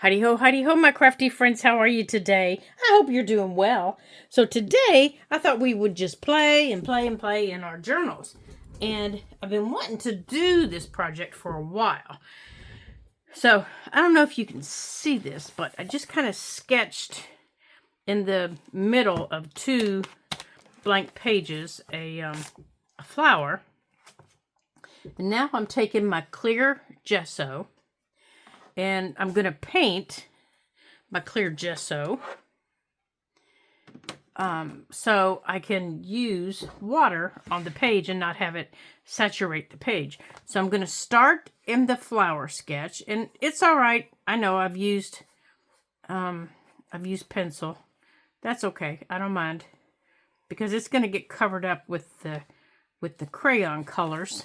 Heidi ho, my crafty friends. How are you today? I hope you're doing well. So today, I thought we would just play and play and play in our journals. And I've been wanting to do this project for a while. So I don't know if you can see this, but I just kind of sketched in the middle of two blank pages a flower. And now I'm taking my clear gesso. And I'm going to paint my clear gesso so I can use water on the page and not have it saturate the page. So I'm going to start in the flower sketch, and it's all right. I know I've used pencil. That's okay. I don't mind because it's going to get covered up with the crayon colors.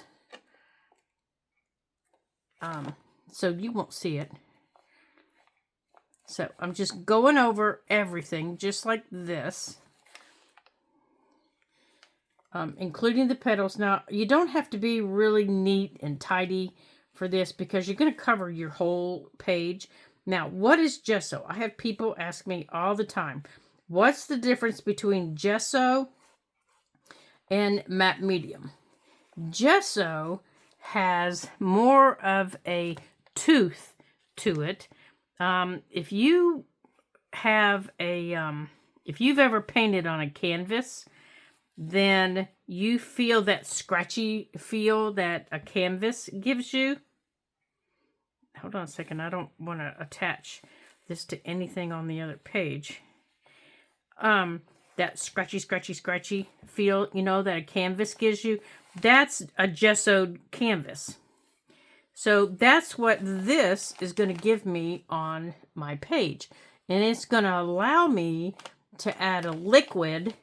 So you won't see it. So I'm just going over everything just like this. Including the petals. Now, you don't have to be really neat and tidy for this because you're going to cover your whole page. Now, what is gesso? I have people ask me all the time, what's the difference between gesso and matte medium? Gesso has more of a tooth to it. If you have if you've ever painted on a canvas, then you feel that scratchy feel that a canvas gives you. Hold on a second. I don't want to attach this to anything on the other page. That scratchy feel, that a canvas gives you. That's a gessoed canvas. So that's what this is going to give me on my page. And it's going to allow me to add a liquid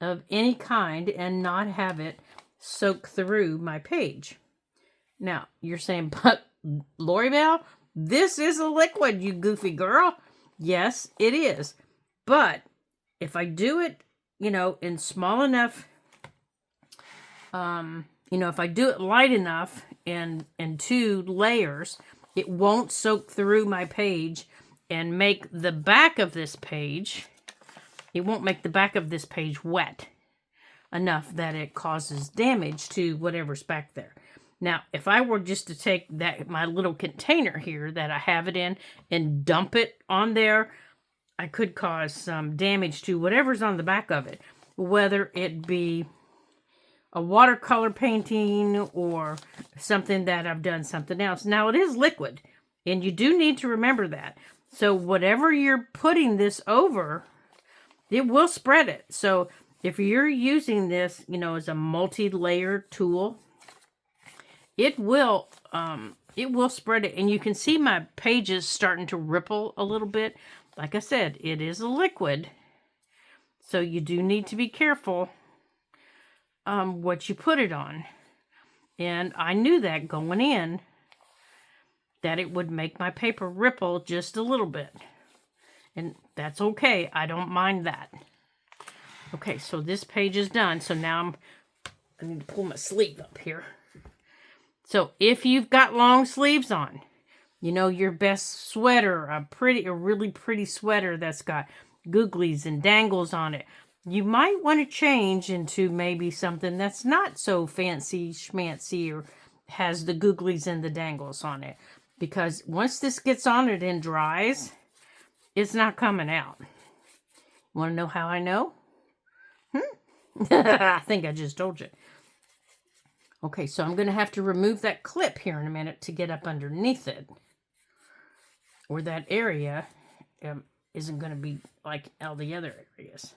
of any kind and not have it soak through my page. Now, you're saying, but Lori Bell, this is a liquid, you goofy girl. Yes, it is. But if I do it, in small enough, if I do it light enough in 2 layers, it won't soak through my page and make the back of this page, it won't make the back of this page wet enough that it causes damage to whatever's back there. Now, if I were just to take my little container here that I have it in and dump it on there, I could cause some damage to whatever's on the back of it, whether it be a watercolor painting or something that I've done something else. Now, it is liquid, and you do need to remember that. So whatever you're putting this over, it will spread it. So if you're using this, as a multi-layer tool, it will spread it. And you can see my pages starting to ripple a little bit. Like I said, it is a liquid. So you do need to be careful what you put it on. And I knew that going in, that it would make my paper ripple just a little bit. And that's okay. I don't mind that. Okay, so this page is done. So now I need to pull my sleeve up here. So if you've got long sleeves on, your best sweater, a really pretty sweater that's got googlies and dangles on it, you might want to change into maybe something that's not so fancy schmancy or has the googlies and the dangles on it. Because once this gets on it and dries, it's not coming out. Want to know how I know? I think I just told you. Okay, so I'm going to have to remove that clip here in a minute to get up underneath it. Or that area isn't going to be like all the other areas.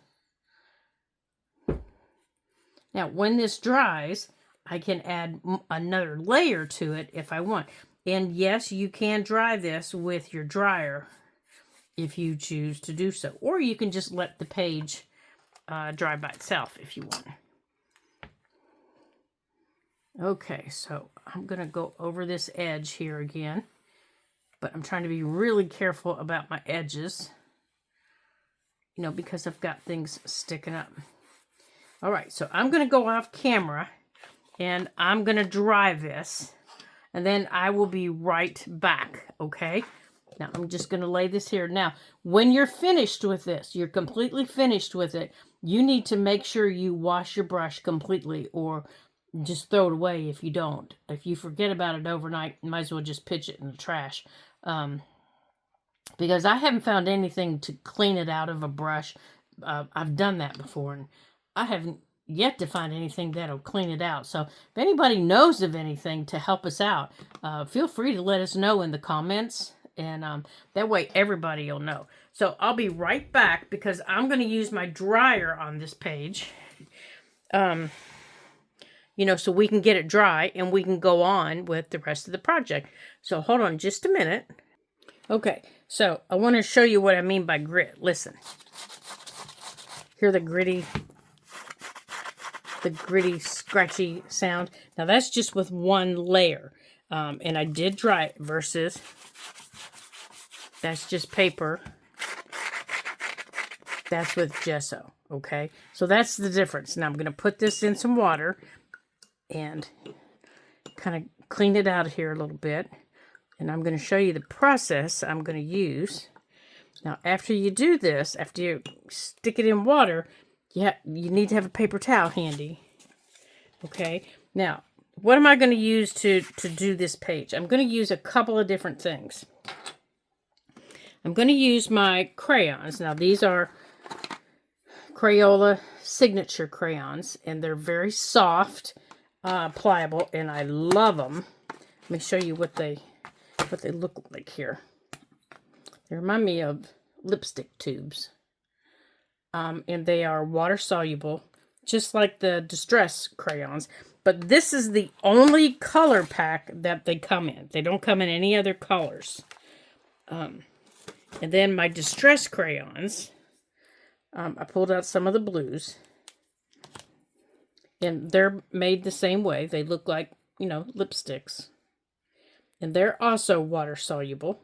Now, when this dries, I can add another layer to it if I want. And yes, you can dry this with your dryer if you choose to do so. Or you can just let the page dry by itself if you want. Okay, so I'm going to go over this edge here again. But I'm trying to be really careful about my edges. Because I've got things sticking up. All right, so I'm going to go off camera. And I'm going to dry this. And then I will be right back, okay? Now, I'm just going to lay this here. Now, when you're finished with this, you're completely finished with it, you need to make sure you wash your brush completely, or just throw it away if you don't. If you forget about it overnight, you might as well just pitch it in the trash. Because I haven't found anything to clean it out of a brush. I've done that before, and I haven't yet to find anything that'll clean it out. So if anybody knows of anything to help us out, feel free to let us know in the comments, and that way everybody will know. So I'll be right back because I'm going to use my dryer on this page, you know, so we can get it dry and we can go on with the rest of the project. So hold on just a minute. Okay, so I want to show you what I mean by grit. Listen. Hear the gritty, scratchy sound. Now that's just with one layer. And I did dry it versus that's just paper. That's with gesso. Okay, so that's the difference. Now I'm going to put this in some water and kind of clean it out of here a little bit. And I'm going to show you the process I'm going to use. Now, after you do this, after you stick it in water, you need to have a paper towel handy. Okay. Now, what am I going to use to do this page? I'm going to use a couple of different things. I'm going to use my crayons. Now, these are Crayola signature crayons, and they're very soft, pliable, and I love them. Let me show you what they look like here. They remind me of lipstick tubes. And they are water soluble, just like the Distress crayons. But this is the only color pack that they come in. They don't come in any other colors. And then my Distress crayons, I pulled out some of the blues. And they're made the same way. They look like, you know, lipsticks. And they're also water soluble.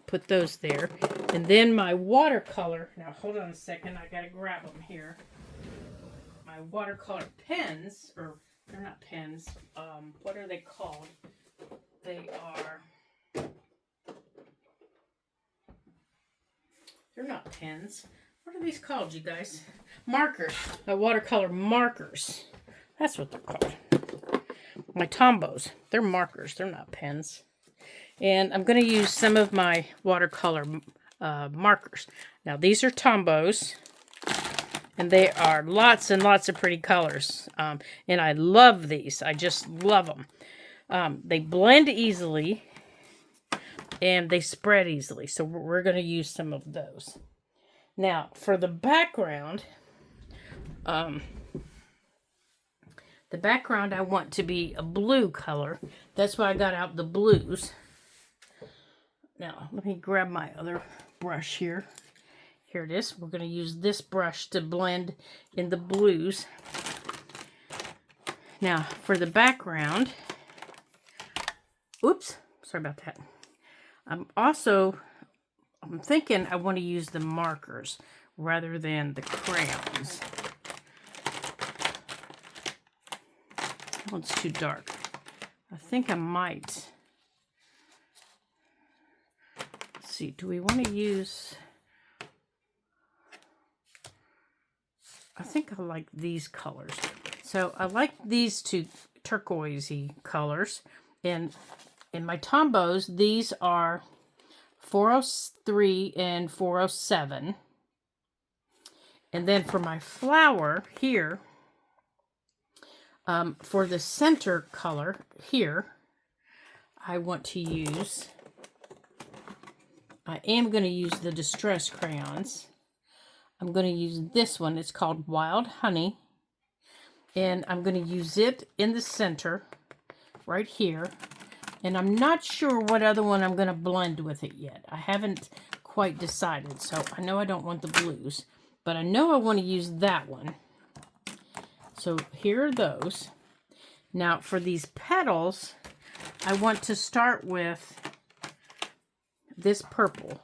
Put those there. And then my watercolor. Now, hold on a second. I got to grab them here. My watercolor pens, or they're not pens. What are they called? They're not pens. What are these called, you guys? Markers. My watercolor markers. That's what they're called. My Tombos. They're markers. They're not pens. And I'm going to use some of my watercolor markers. Now, these are Tombos. And they are lots and lots of pretty colors. And I love these. I just love them. They blend easily. And they spread easily. So we're going to use some of those. Now, for the background, I want to be a blue color. That's why I got out the blues. Now, let me grab my other brush here. Here it is. We're going to use this brush to blend in the blues. Now, for the background, oops, sorry about that. I'm thinking I want to use the markers rather than the crayons. That one's too dark. I think I might. Let's see, do we want to use... I think I like these colors. So I like these two turquoisey colors. And in my Tombos, these are 403 and 407. And then for my flower here, for the center color here, I want to use, I am going to use the Distress crayons. I'm going to use this one. It's called Wild Honey. And I'm going to use it in the center right here. And I'm not sure what other one I'm going to blend with it yet. I haven't quite decided. So I know I don't want the blues. But I know I want to use that one. So here are those. Now for these petals, I want to start with this purple.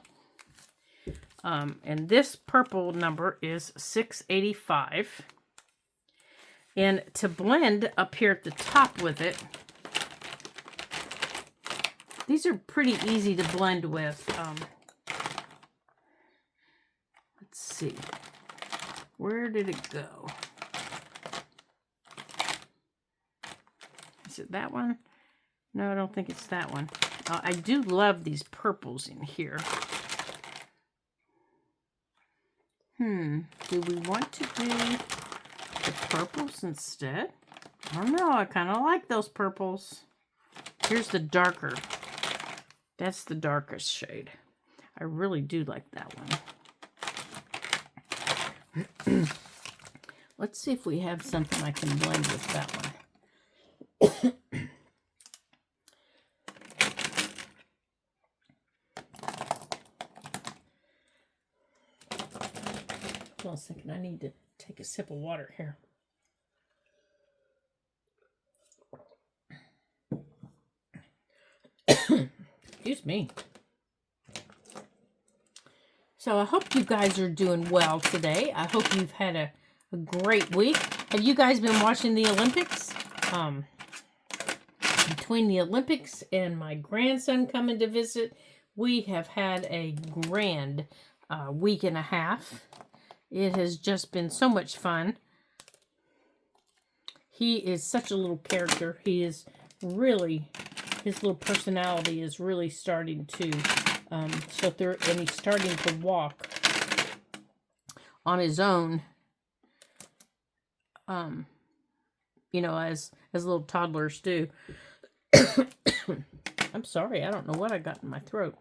And this purple number is 685. And to blend up here at the top with it, These are pretty easy to blend with. Let's see. Where did it go? Is it that one? No, I don't think it's that one. I do love these purples in here. Do we want to do the purples instead? I don't know. I kind of like those purples. Here's the darker. That's the darkest shade. I really do like that one. Let's see if we have something I can blend with that one. Hold on a second. I need to take a sip of water here. Excuse me. So I hope you guys are doing well today. I hope you've had a great week. Have you guys been watching the Olympics? Between the Olympics and my grandson coming to visit, we have had a grand week and a half. It has just been so much fun. He is such a little character. He is really, his little personality is really starting to show through, and he's starting to walk on his own. You know, as little toddlers do. I'm sorry, I don't know what I got in my throat.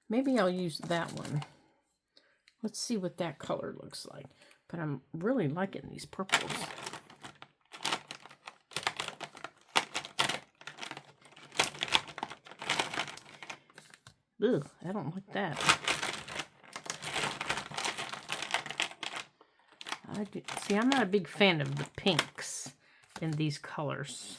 Maybe I'll use that one. Let's see what that color looks like. But I'm really liking these purples. Ugh, I don't like that. See, I'm not a big fan of the pinks in these colors.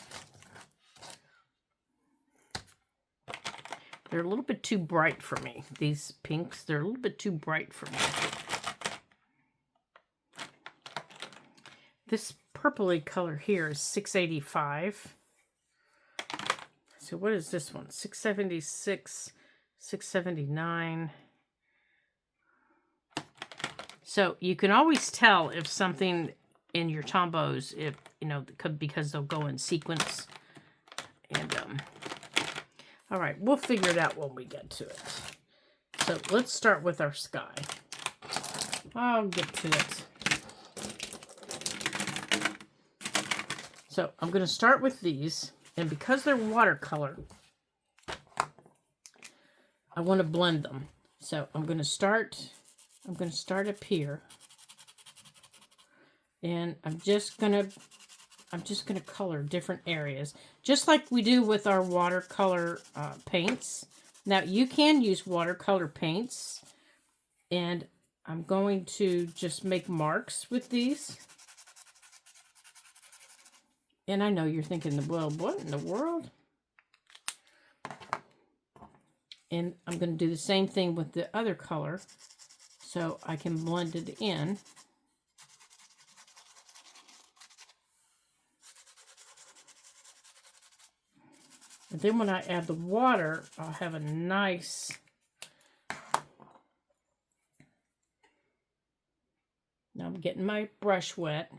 They're a little bit too bright for me. These pinks, they're a little bit too bright for me. This purpley color here is $6.85. So what is this one? $6.76, $6.79. So you can always tell if something in your tombos, if you know, because they'll go in sequence. And all right, we'll figure it out when we get to it. So let's start with our sky. I'll get to it. So I'm going to start with these, and because they're watercolor, I want to blend them. So I'm going to start up here, and I'm just going to color different areas, just like we do with our watercolor paints. Now you can use watercolor paints, and I'm going to just make marks with these. And I know you're thinking, well, what in the world? And I'm going to do the same thing with the other color, so I can blend it in. And then when I add the water, I'll have a nice, now I'm getting my brush wet.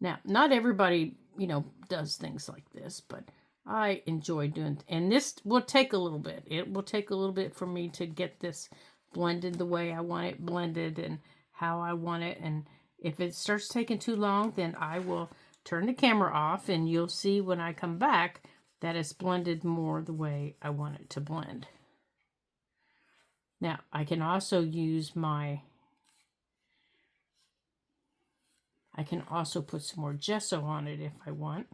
Now, not everybody, you know, does things like this, but I enjoy doing it. And this will take a little bit. It will take a little bit for me to get this blended the way I want it blended and how I want it. And if it starts taking too long, then I will turn the camera off, and you'll see when I come back that it's blended more the way I want it to blend. Now, I can also use I can also put some more gesso on it if I want.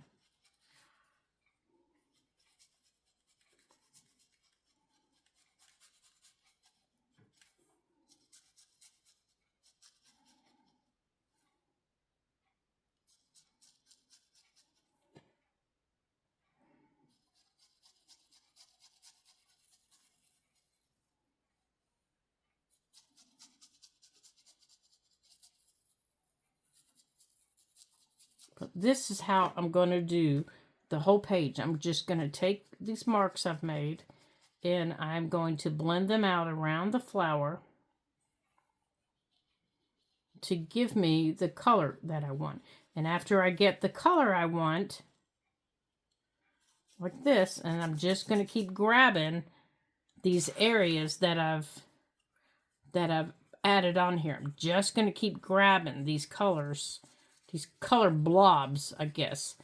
But this is how I'm going to do the whole page. I'm just going to take these marks I've made and I'm going to blend them out around the flower to give me the color that I want. And after I get the color I want, like this, and I'm just going to keep grabbing these areas that I've added on here. I'm just going to keep grabbing these colors, these color blobs, I guess,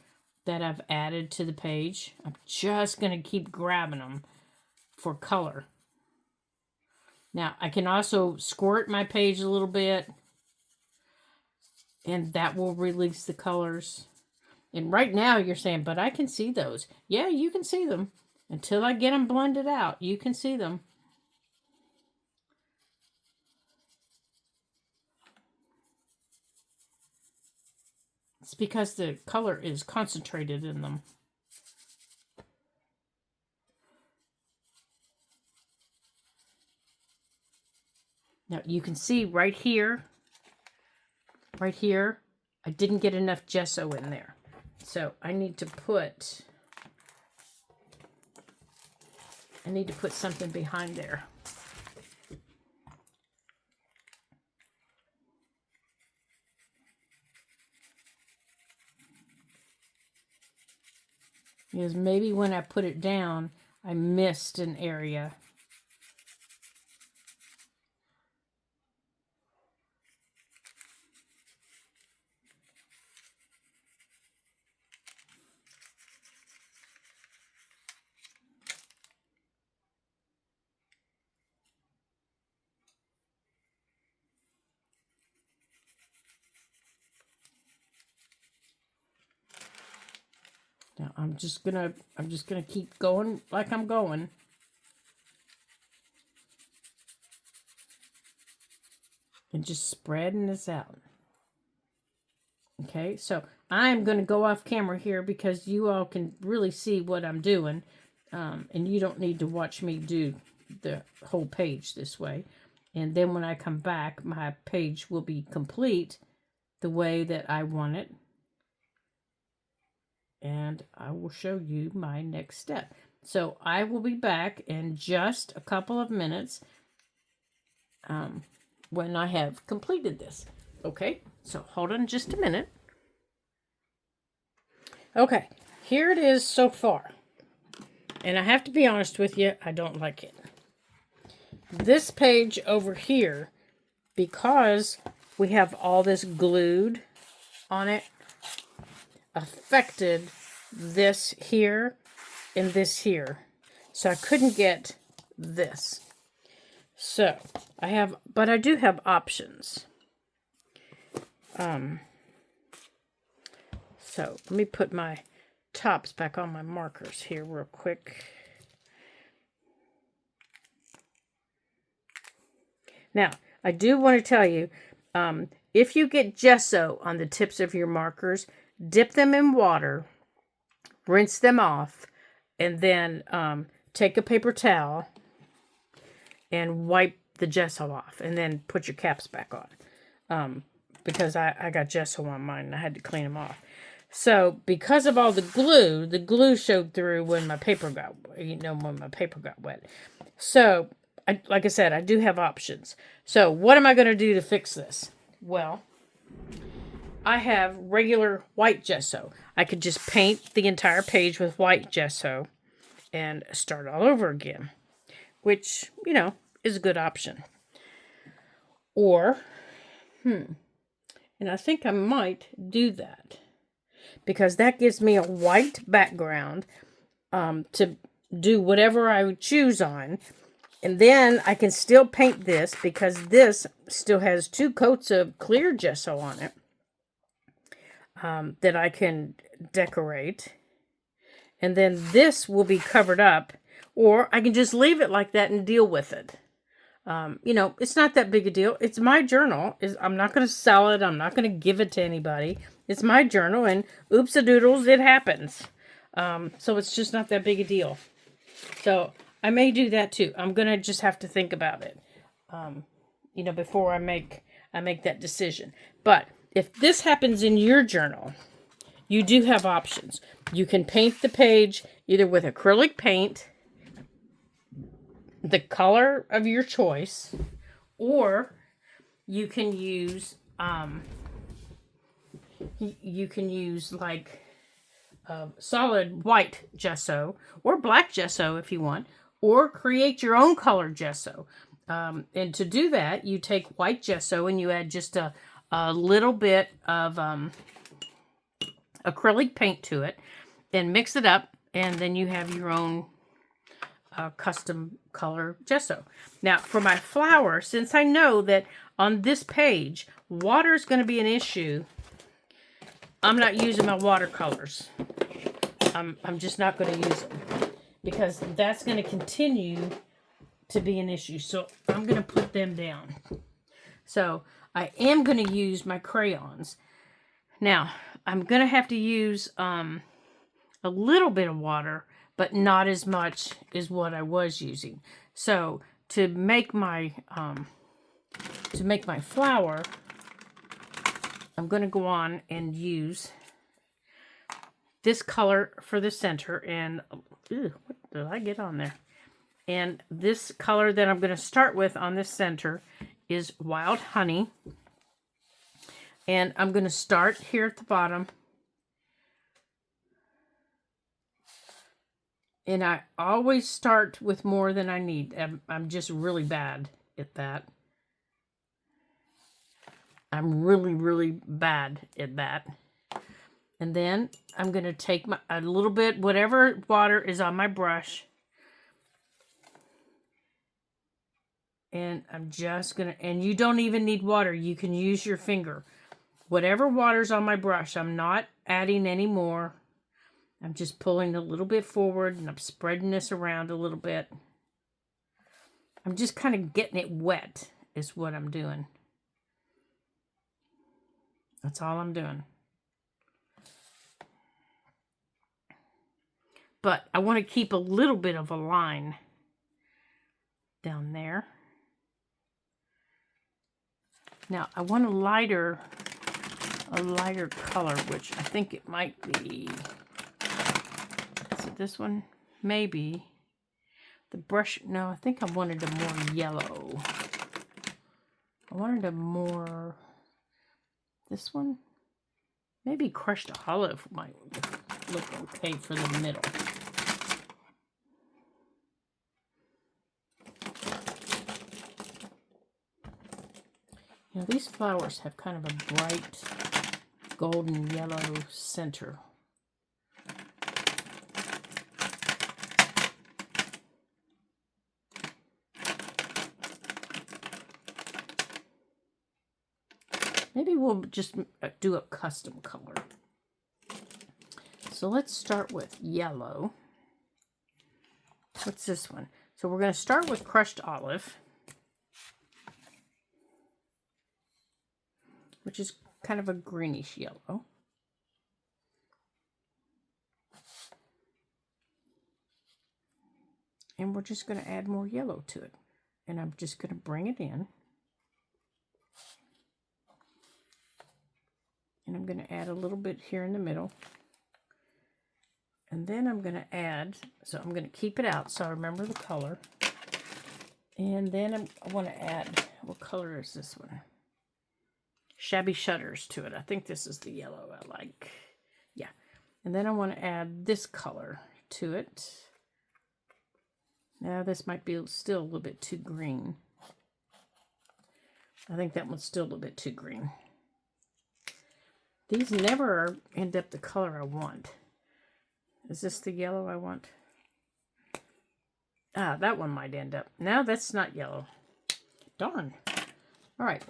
that I've added to the page. I'm just going to keep grabbing them for color. Now, I can also squirt my page a little bit, and that will release the colors. And right now you're saying, but I can see those. Yeah, you can see them. Until I get them blended out, you can see them. It's because the color is concentrated in them. Now you can see right here, I didn't get enough gesso in there. So I need to put something behind there. Because maybe when I put it down, I missed an area. Now I'm just gonna keep going like I'm going. And just spreading this out. Okay, so I'm going to go off camera here because you all can really see what I'm doing. And you don't need to watch me do the whole page this way. And then when I come back, my page will be complete the way that I want it. And I will show you my next step. So I will be back in just a couple of minutes when I have completed this. Okay, so hold on just a minute. Okay, here it is so far. And I have to be honest with you, I don't like it. This page over here, because we have all this glued on it, affected this here and this here. So I couldn't get this. So but I do have options. So let me put my tops back on my markers here real quick. Now, I do want to tell you, if you get gesso on the tips of your markers, dip them in water, rinse them off, and then take a paper towel and wipe the gesso off, and then put your caps back on. Because I got gesso on mine, and I had to clean them off. So, because of all the glue showed through when my paper got, wet. So, like I said, I do have options. So, what am I going to do to fix this? Well, I have regular white gesso. I could just paint the entire page with white gesso and start all over again, which, is a good option. Or, and I think I might do that, because that gives me a white background to do whatever I would choose on. And then I can still paint this, because this still has 2 coats of clear gesso on it that I can decorate. And then this will be covered up, or I can just leave it like that and deal with it. It's not that big a deal. It's my journal. I'm not going to sell it. I'm not going to give it to anybody. It's my journal, and oops-a-doodles, it happens. So it's just not that big a deal. So I may do that too. I'm going to just have to think about it, before I make that decision. But if this happens in your journal, you do have options. You can paint the page either with acrylic paint, the color of your choice, or you can use like solid white gesso or black gesso if you want, or create your own colored gesso. And to do that, you take white gesso and you add just a little bit of acrylic paint to it, and mix it up, and then you have your own custom color gesso. Now, for my flower, since I know that on this page, water is going to be an issue, I'm not using my watercolors. I'm just not going to use them because that's going to continue to be an issue. So I'm going to put them down. So I am going to use my crayons. Now, I'm going to have to use a little bit of water, but not as much as what I was using. So to make my flower, I'm going to go on and use this color for the center. And what did I get on there? And this color that I'm going to start with on this center is Wild Honey. And I'm going to start here at the bottom. And I always start with more than I need. I'm just really bad at that. I'm really, really bad at that. And then I'm going to take a little bit, whatever water is on my brush. And I'm just going to, and you don't even need water. You can use your finger. Whatever water's on my brush, I'm not adding any more. I'm just pulling a little bit forward and I'm spreading this around a little bit. I'm just kind of getting it wet is what I'm doing. That's all I'm doing. But I want to keep a little bit of a line down there. Now I want a lighter color, which I think it might be. Is it this one? Maybe. The brush, no, I think I wanted a more yellow. I wanted a more, this one? Maybe crushed olive might look okay for the middle. You know, these flowers have kind of a bright golden yellow center. Maybe we'll just do a custom color. So let's start with yellow. What's this one? So we're going to start with crushed olive, which is kind of a greenish yellow. And we're just going to add more yellow to it. And I'm just going to bring it in. And I'm going to add a little bit here in the middle. And then I'm going to add, so I'm going to keep it out so I remember the color. And then I want to add, what color is this one? Shabby Shutters to it. I think this is the yellow I like. Yeah. And then I want to add this color to it. Now this might be still a little bit too green. I think that one's still a little bit too green. These never end up the color I want. Is this the yellow I want? Ah, that one might end up. No, that's not yellow. Darn. All right.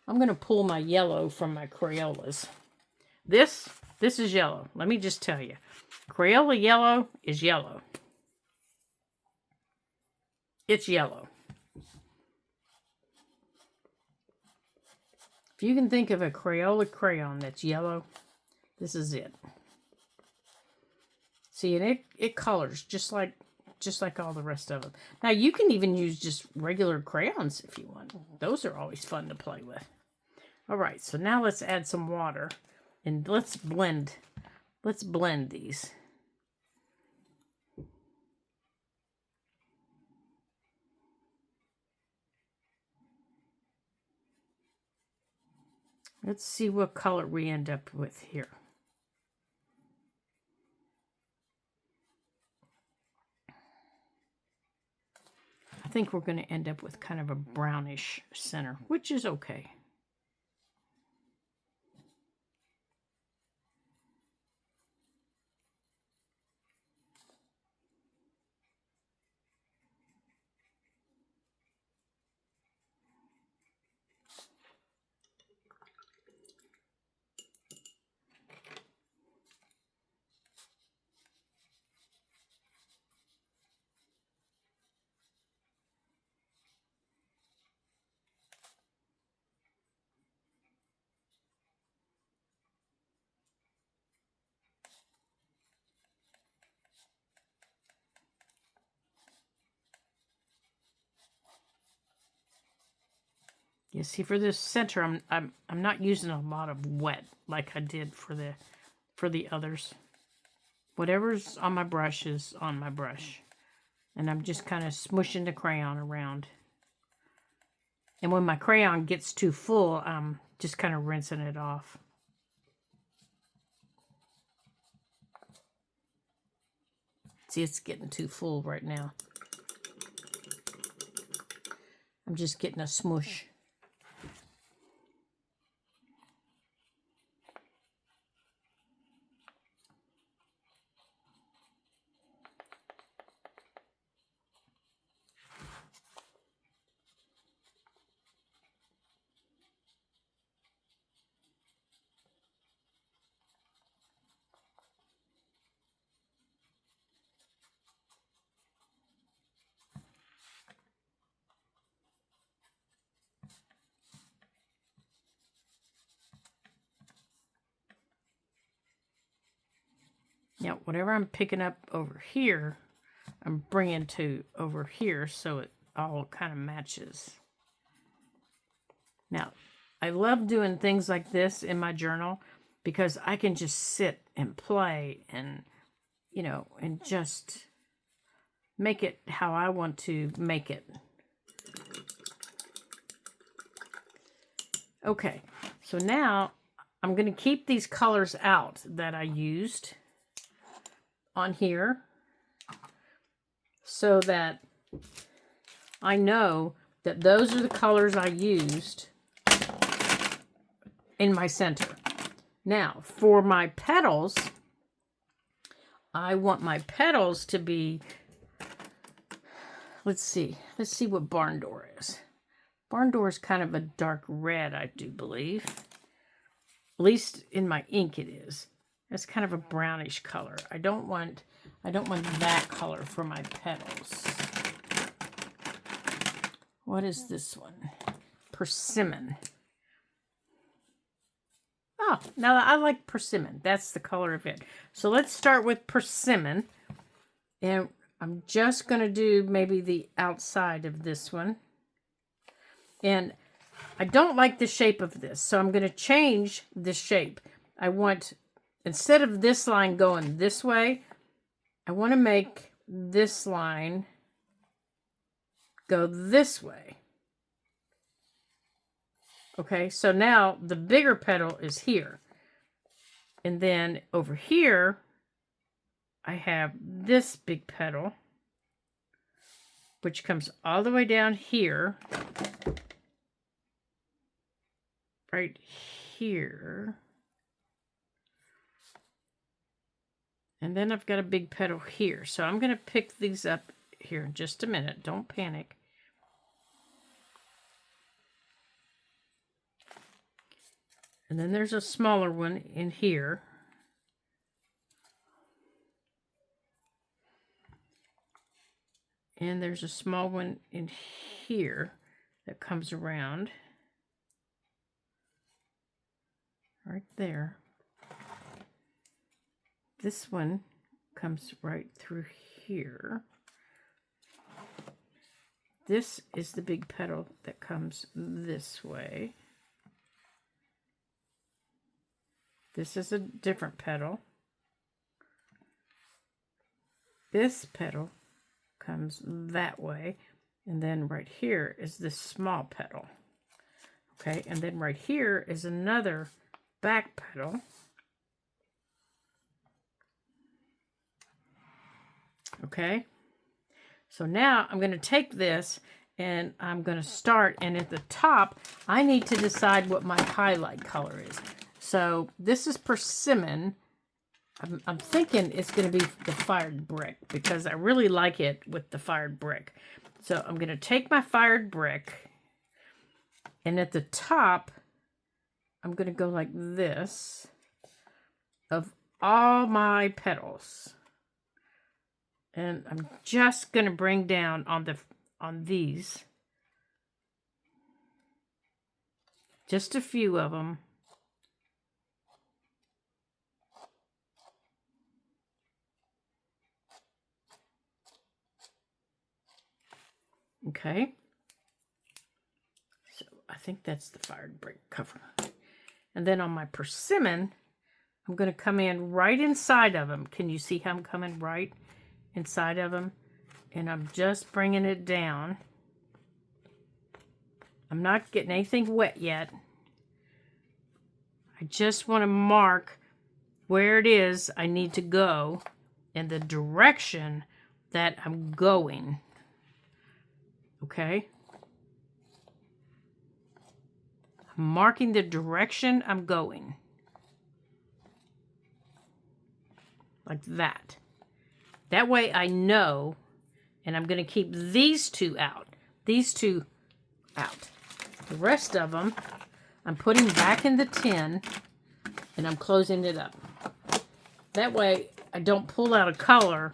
I'm going to pull my yellow from my Crayolas. This is yellow. Let me just tell you. Crayola yellow is yellow. It's yellow. If you can think of a Crayola crayon that's yellow, this is it. See, and it colors just like all the rest of them. Now, you can even use just regular crayons if you want. Those are always fun to play with. All right, so now let's add some water. And let's blend these. Let's see what color we end up with here. I think we're going to end up with kind of a brownish center, which is okay. You see, for this center, I'm not using a lot of wet like I did for the others. Whatever's on my brush is on my brush, and I'm just kind of smushing the crayon around. And when my crayon gets too full, I'm just kind of rinsing it off. See, it's getting too full right now. I'm just getting a smush. Now, whatever I'm picking up over here, I'm bringing to over here so it all kind of matches. Now, I love doing things like this in my journal because I can just sit and play and, you know, and just make it how I want to make it. Okay, so now I'm going to keep these colors out that I used on here so that I know that those are the colors I used in my center. Now, for my petals, I want my petals to be, let's see what barn door is. Barn door is kind of a dark red, I do believe. At least in my ink it is. It's kind of a brownish color. I don't want that color for my petals. What is this one? Persimmon. Oh, now I like persimmon. That's the color of it. So let's start with persimmon. And I'm just going to do maybe the outside of this one. And I don't like the shape of this, so I'm going to change the shape. I want, instead of this line going this way, I want to make this line go this way. Okay, so now the bigger petal is here. And then over here, I have this big petal, which comes all the way down here. Right here. And then I've got a big petal here. So I'm going to pick these up here in just a minute. Don't panic. And then there's a smaller one in here. And there's a small one in here that comes around. Right there. This one comes right through here. This is the big petal that comes this way. This is a different petal. This petal comes that way. And then right here is this small petal. Okay, and then right here is another back petal. Okay, so now I'm going to take this and I'm going to start, and at the top I need to decide what my highlight color is. So this is persimmon. I'm thinking it's going to be the fired brick because I really like it with the fired brick. So I'm going to take my fired brick, and at the top I'm going to go like this of all my petals. And I'm just going to bring down on these. Just a few of them. Okay. So I think that's the fired brick cover. And then on my persimmon, I'm going to come in right inside of them. Can you see how I'm coming right inside of them? And I'm just bringing it down. I'm not getting anything wet yet. I just want to mark where it is I need to go and the direction that I'm going. Okay? I'm marking the direction I'm going. Like that. That way I know, and I'm going to keep these two out. These two out. The rest of them, I'm putting back in the tin, and I'm closing it up. That way I don't pull out a color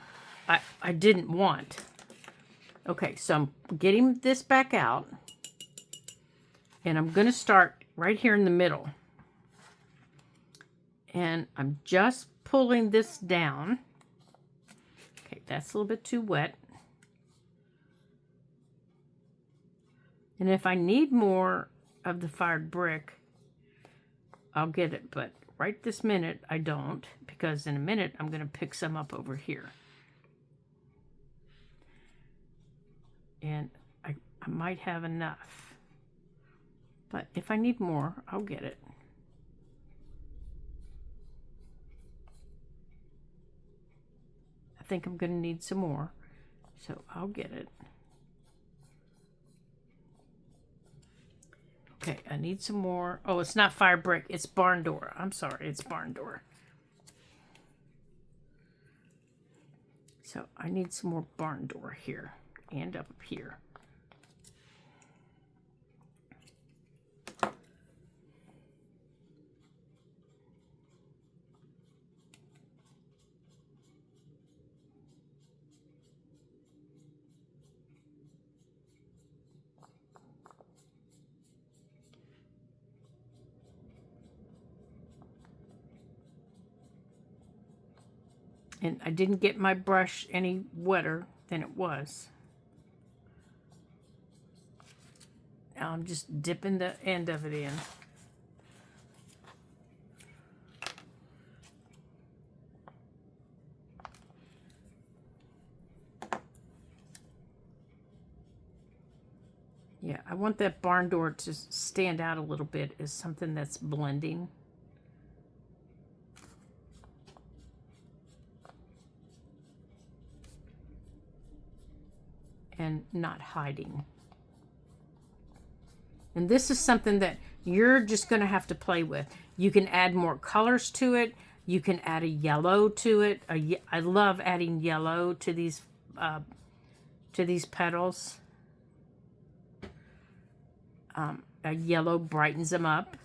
I didn't want. Okay, so I'm getting this back out, and I'm going to start right here in the middle. And I'm just pulling this down. Okay, that's a little bit too wet. And if I need more of the fired brick, I'll get it. But right this minute, I don't. Because in a minute, I'm going to pick some up over here. And I might have enough. But if I need more, I'll get it. I think I'm going to need some more. So I'll get it. Okay, I need some more. Oh, it's not fire brick. It's barn door. I'm sorry, it's barn door. So I need some more barn door here and up here. And I didn't get my brush any wetter than it was. Now I'm just dipping the end of it in. Yeah, I want that barn door to stand out a little bit as something that's blending. And not hiding. And this is something that you're just going to have to play with. You can add more colors to it. You can add a yellow to it. I love adding yellow to these petals. A yellow brightens them up.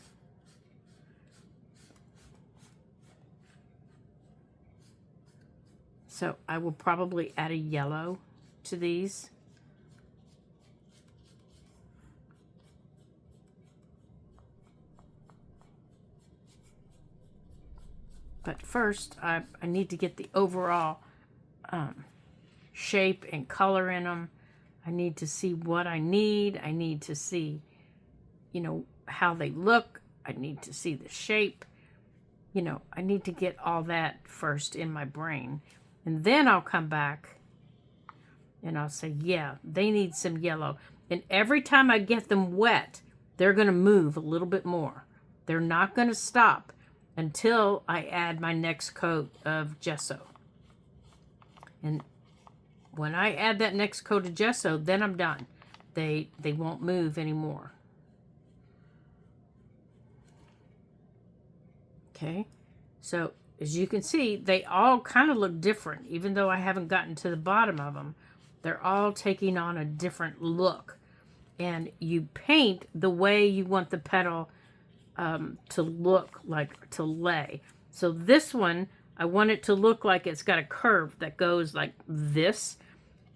So I will probably add a yellow to these. But first, I need to get the overall shape and color in them. I need to see what I need. I need to see, you know, how they look. I need to see the shape. you know, I need to get all that first in my brain. And then I'll come back and I'll say, yeah, they need some yellow. And every time I get them wet, they're going to move a little bit more. They're not going to stop until I add my next coat of gesso. And when I add that next coat of gesso, then I'm done. They won't move anymore. Okay, so as you can see, they all kind of look different. Even though I haven't gotten to the bottom of them, they're all taking on a different look. And you paint the way you want the petal to look like, to lay. So this one, I want it to look like it's got a curve that goes like this.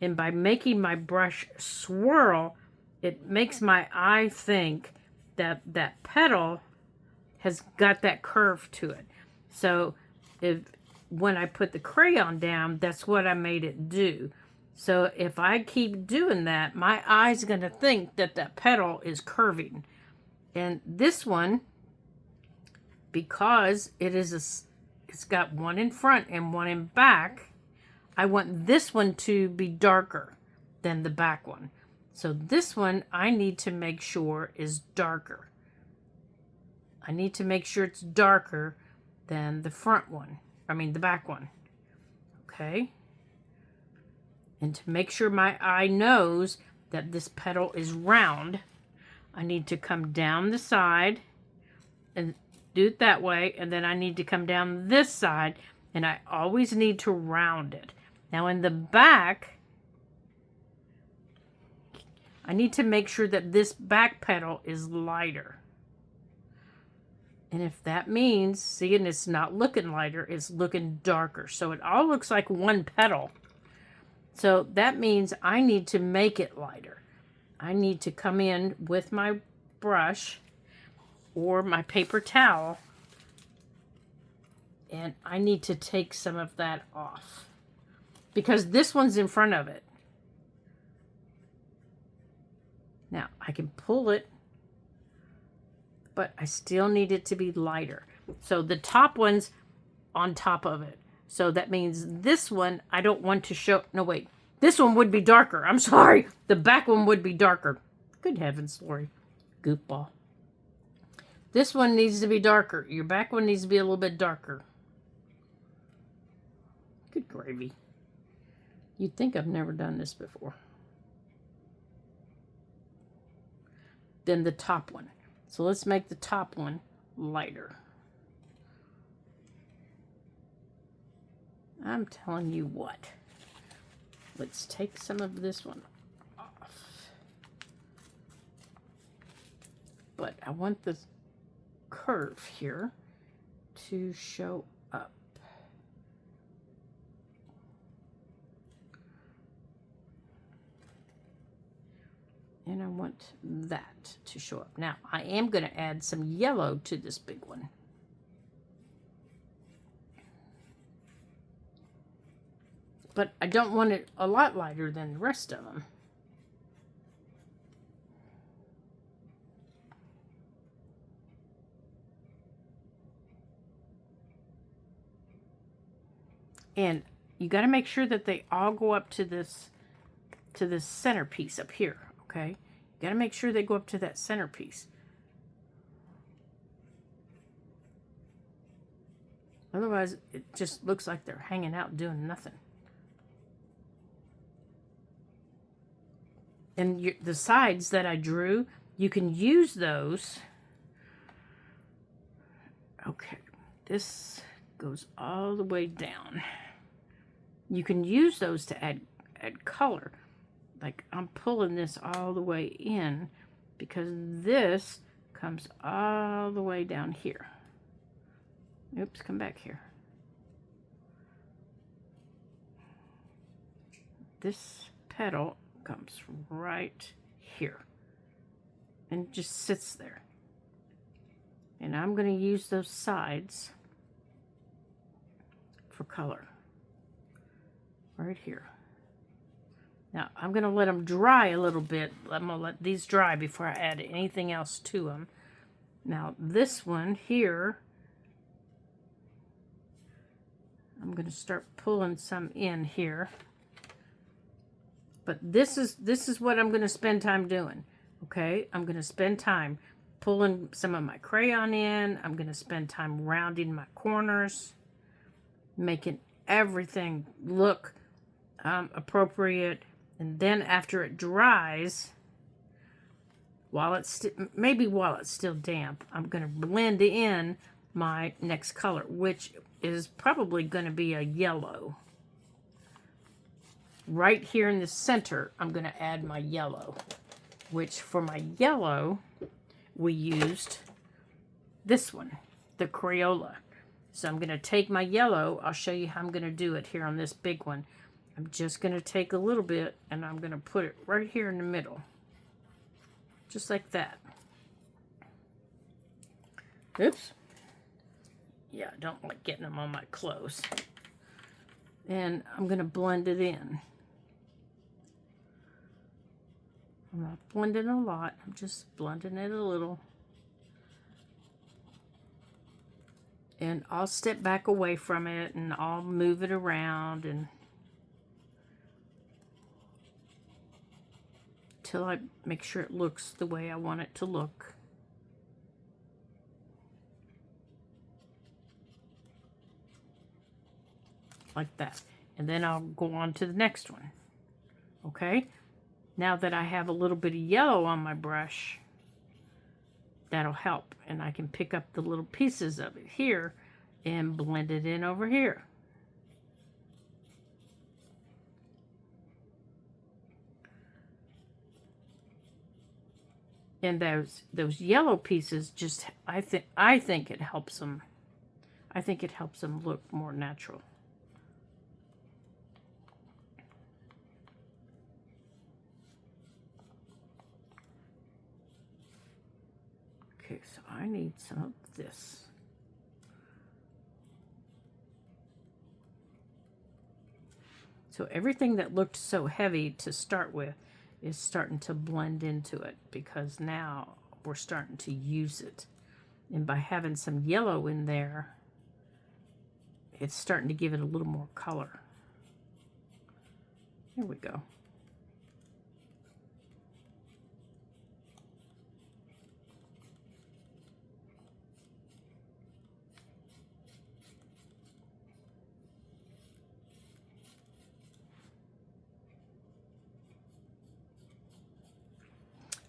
And by making my brush swirl, it makes my eye think that that petal has got that curve to it. So when I put the crayon down, that's what I made it do. So if I keep doing that, my eye's going to think that that petal is curving. And this one, because it's got one in front and one in back, I want this one to be darker than the back one. So this one I need to make sure is darker. I need to make sure it's darker than the front one. I mean the back one. Okay. And to make sure my eye knows that this petal is round, I need to come down the side and do it that way. And then I need to come down this side, and I always need to round it. Now in the back, I need to make sure that this back petal is lighter. And if that means, seeing it's not looking lighter, it's looking darker. So it all looks like one petal. So that means I need to make it lighter. I need to come in with my brush or my paper towel, and I need to take some of that off because this one's in front of it. Now I can pull it, but I still need it to be lighter. So the top one's on top of it. So that means this one, I don't want to show, no wait, this one would be darker. I'm sorry. The back one would be darker. Good heavens, Lori. Goofball. This one needs to be darker. Your back one needs to be a little bit darker. Good gravy. You'd think I've never done this before. Then the top one. So let's make the top one lighter. I'm telling you what. Let's take some of this one off. But I want the curve here to show up. And I want that to show up. Now, I am going to add some yellow to this big one. But I don't want it a lot lighter than the rest of them. And you got to make sure that they all go up to this centerpiece up here, okay? You got to make sure they go up to that centerpiece. Otherwise, it just looks like they're hanging out doing nothing. And the sides that I drew, you can use those. Okay, this goes all the way down. You can use those to add color. Like I'm pulling this all the way in because this comes all the way down here. Oops, come back here. This petal comes right here and just sits there. And I'm going to use those sides for color right here. Now I'm going to let them dry a little bit. I'm going to let these dry before I add anything else to them. Now this one here, I'm going to start pulling some in here. But this is what I'm going to spend time doing. Okay? I'm going to spend time pulling some of my crayon in. I'm going to spend time rounding my corners, making everything look appropriate. And then after it dries, maybe while it's still damp, I'm going to blend in my next color, which is probably going to be a yellow. Right here in the center, I'm going to add my yellow, which for my yellow, we used this one, the Crayola. So I'm going to take my yellow. I'll show you how I'm going to do it here on this big one. I'm just going to take a little bit and I'm going to put it right here in the middle. Just like that. Oops. Yeah, I don't like getting them on my clothes. And I'm going to blend it in. I'm not blending a lot. I'm just blending it a little. And I'll step back away from it and I'll move it around and till I make sure it looks the way I want it to look. Like that. And then I'll go on to the next one. Okay? Now that I have a little bit of yellow on my brush, that'll help. And I can pick up the little pieces of it here and blend it in over here. And those yellow pieces just, I think it helps them. I think it helps them look more natural. Okay, so I need some of this. So everything that looked so heavy to start with is starting to blend into it because now we're starting to use it. And by having some yellow in there, it's starting to give it a little more color. Here we go.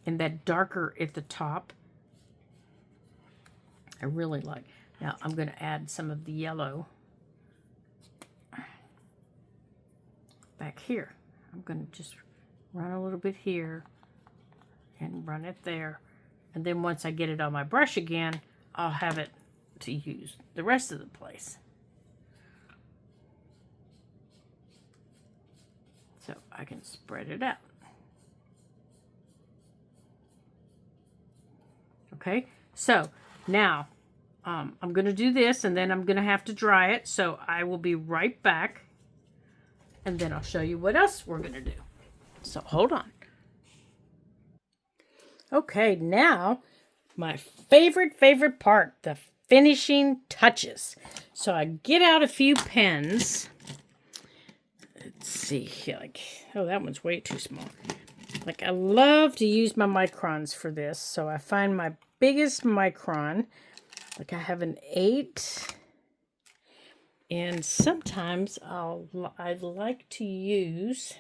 And that darker at the top, I really like. Now I'm going to add some of the yellow back here. I'm going to just run a little bit here and run it there. And then once I get it on my brush again, I'll have it to use the rest of the place. So I can spread it out. Okay, so now I'm going to do this and then I'm going to have to dry it. So I will be right back and then I'll show you what else we're going to do. So hold on. Okay, now my favorite part, the finishing touches. So I get out a few pens. Let's see here, like, oh, that one's way too small. Like, I love to use my microns for this. So I find my biggest micron. Like, I have an 8. And sometimes I'd like to use,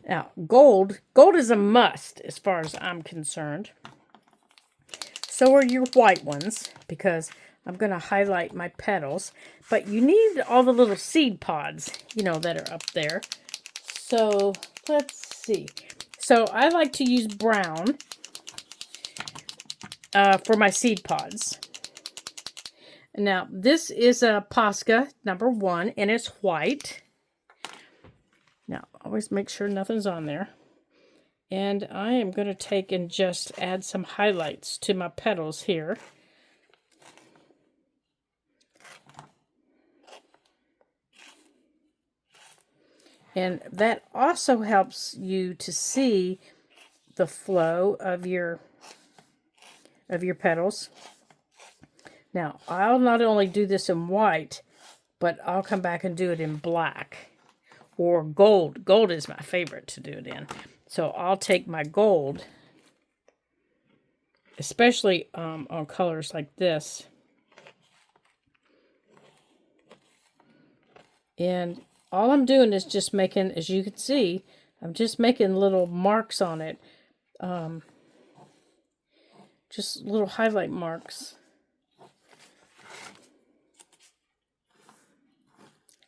now, gold. Gold is a must as far as I'm concerned. So are your white ones, because I'm going to highlight my petals. But you need all the little seed pods, you know, that are up there. So let's see. So I like to use brown for my seed pods. Now, this is a Posca #1, and it's white. Now, always make sure nothing's on there. And I am going to take and just add some highlights to my petals here. And that also helps you to see the flow of your petals. Now, I'll not only do this in white, but I'll come back and do it in black or gold. Gold is my favorite to do it in. So I'll take my gold, especially on colors like this, and all I'm doing is just making, as you can see, I'm just making little marks on it. Just little highlight marks.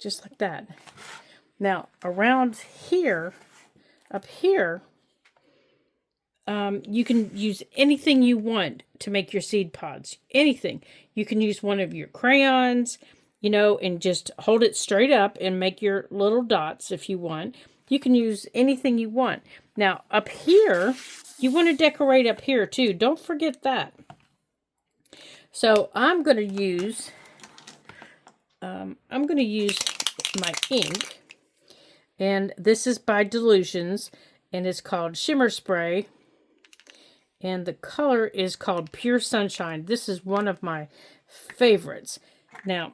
Just like that. Now, around here, up here, you can use anything you want to make your seed pods. Anything. You can use one of your crayons, you know, and just hold it straight up and make your little dots if you want. You can use anything you want. Now, up here, you want to decorate up here too. Don't forget that. So I'm going to use my ink, and this is by Delusions, and it's called Shimmer Spray, and the color is called Pure Sunshine. This is one of my favorites. Now,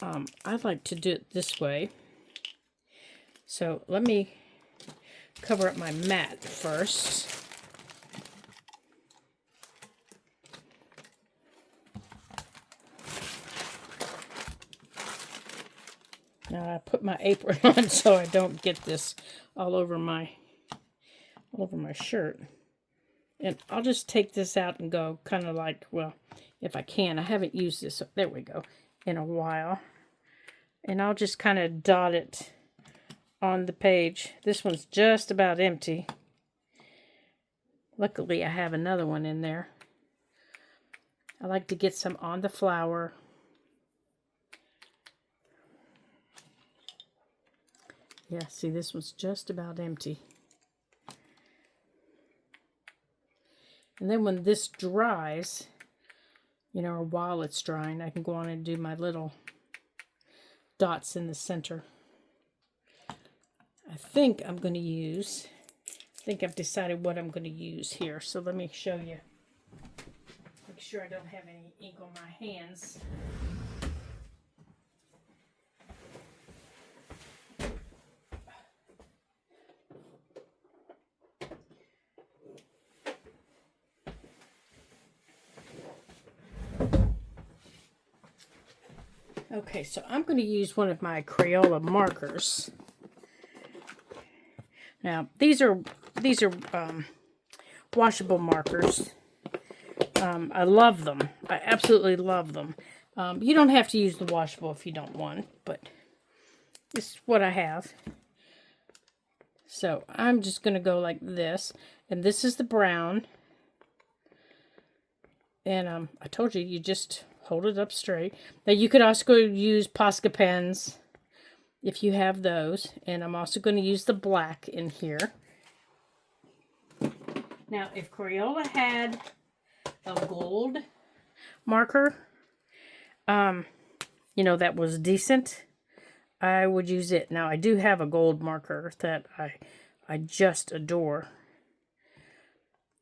I like to do it this way. So let me cover up my mat first. Now I put my apron on so I don't get this all over my shirt. And I'll just take this out and go kind of like, well, if I can. I haven't used this, there we go, in a while. And I'll just kind of dot it on the page. This one's just about empty. Luckily, I have another one in there. I like to get some on the flower. Yeah, see, this one's just about empty. And then when this dries, you know, or while it's drying, I can go on and do my little dots in the center. I think I'm going to use, I think I've decided what I'm going to use here. So let me show you. Make sure I don't have any ink on my hands. Okay, so I'm going to use one of my Crayola markers. Now, these are washable markers. I love them. I absolutely love them. You don't have to use the washable if you don't want, but this is what I have. So I'm just going to go like this, and this is the brown. And I told you, you just hold it up straight. Now you could also use Posca pens if you have those. And I'm also going to use the black in here. Now, if Crayola had a gold marker, you know, that was decent, I would use it. Now, I do have a gold marker that I just adore.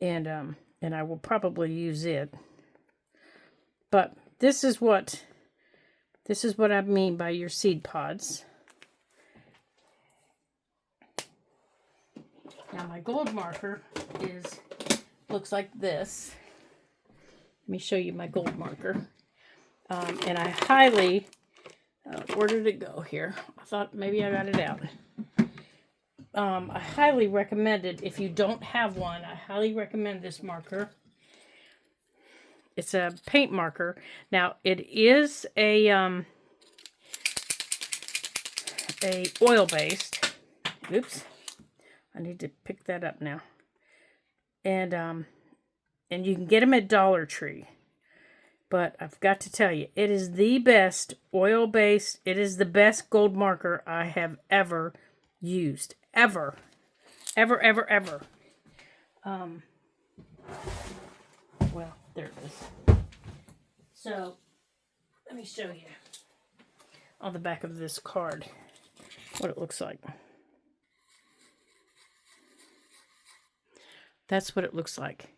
And I will probably use it. But this is what I mean by your seed pods. Now my gold marker looks like this. Let me show you my gold marker. And I highly, where did it go here? I thought maybe I got it out. I highly recommend it. If you don't have one, I highly recommend this marker. It's a paint marker. Now, it is a oil-based. Oops. I need to pick that up now. And you can get them at Dollar Tree. But I've got to tell you, it is the best oil-based. It is the best gold marker I have ever used. Ever. Ever, ever, ever. Well, there it is. So, let me show you on the back of this card what it looks like. That's what it looks like.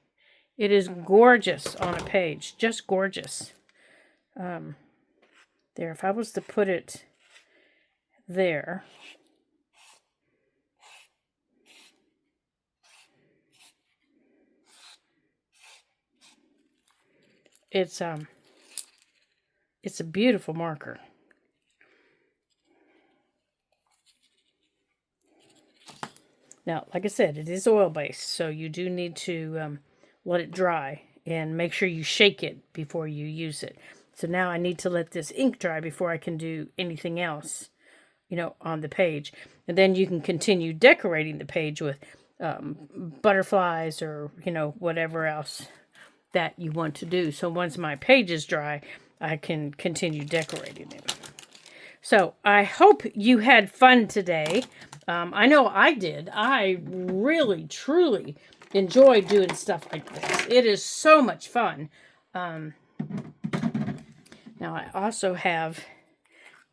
It is gorgeous on a page. Just gorgeous. there. If I was to put it there, it's a beautiful marker. Now, like I said, it is oil-based, so you do need to let it dry and make sure you shake it before you use it. So now I need to let this ink dry before I can do anything else, you know, on the page. And then you can continue decorating the page with butterflies or, you know, whatever else that you want to do. So once my page is dry, I can continue decorating it. So I hope you had fun today. I know I did. I really, truly enjoy doing stuff like this. It is so much fun. Now I also have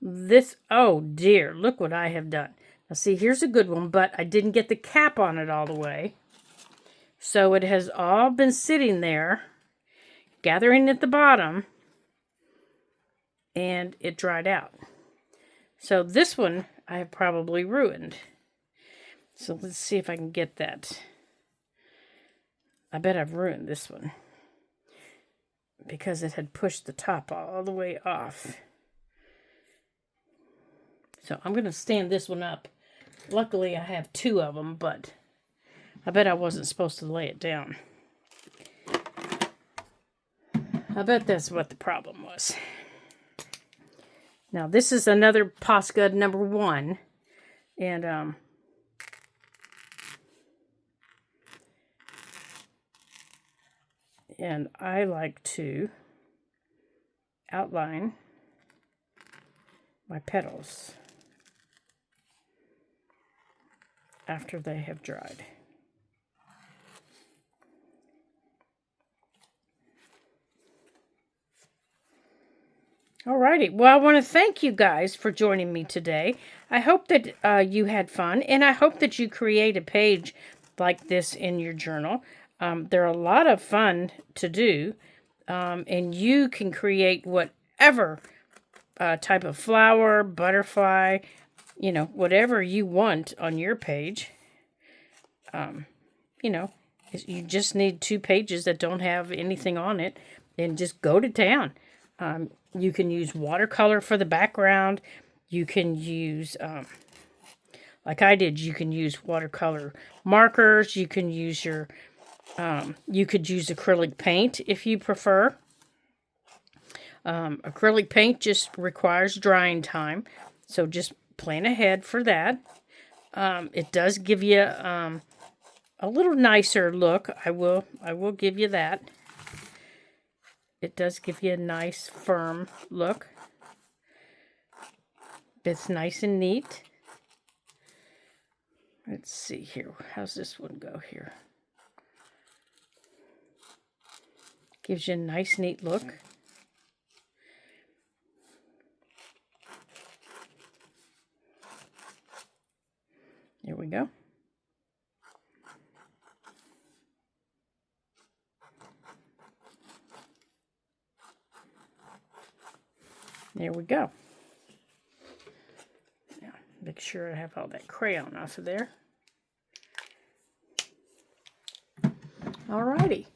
this. Oh dear, look what I have done. Now see, here's a good one, but I didn't get the cap on it all the way. So it has all been sitting there, gathering at the bottom, and it dried out. So this one I have probably ruined. So let's see if I can get that. I bet I've ruined this one because it had pushed the top all the way off. So I'm going to stand this one up. Luckily I have two of them, but I bet I wasn't supposed to lay it down. I bet that's what the problem was. Now this is another Posca number 1. And I like to outline my petals after they have dried. Alrighty, well, I want to thank you guys for joining me today. I hope that you had fun, and I hope that you create a page like this in your journal. They're a lot of fun to do, and you can create whatever type of flower, butterfly, you know, whatever you want on your page. You know, you just need 2 pages that don't have anything on it, and just go to town. You can use watercolor for the background. You can use, like I did, you can use watercolor markers. You can use your, you could use acrylic paint if you prefer. Acrylic paint just requires drying time, so just plan ahead for that. It does give you a little nicer look. I will give you that. It does give you a nice, firm look. It's nice and neat. Let's see here. How's this one go here? Gives you a nice, neat look. There we go. There we go. Now, make sure I have all that crayon off of there. Alrighty.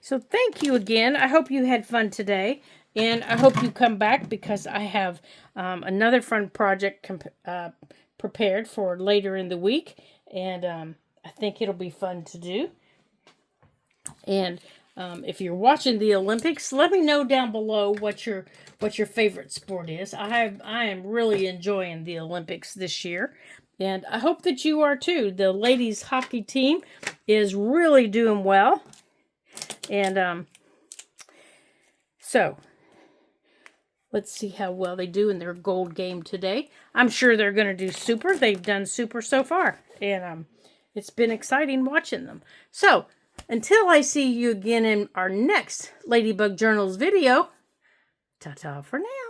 So thank you again. I hope you had fun today. And I hope you come back because I have another fun project prepared for later in the week. And I think it'll be fun to do. And if you're watching the Olympics, let me know down below what your favorite sport is. I am really enjoying the Olympics this year, and I hope that you are too. The ladies hockey team is really doing well, and so let's see how well they do in their gold game today. I'm sure they're going to do super. They've done super so far, and it's been exciting watching them. So until I see you again in our next Ladybug Journals video, ta-ta for now.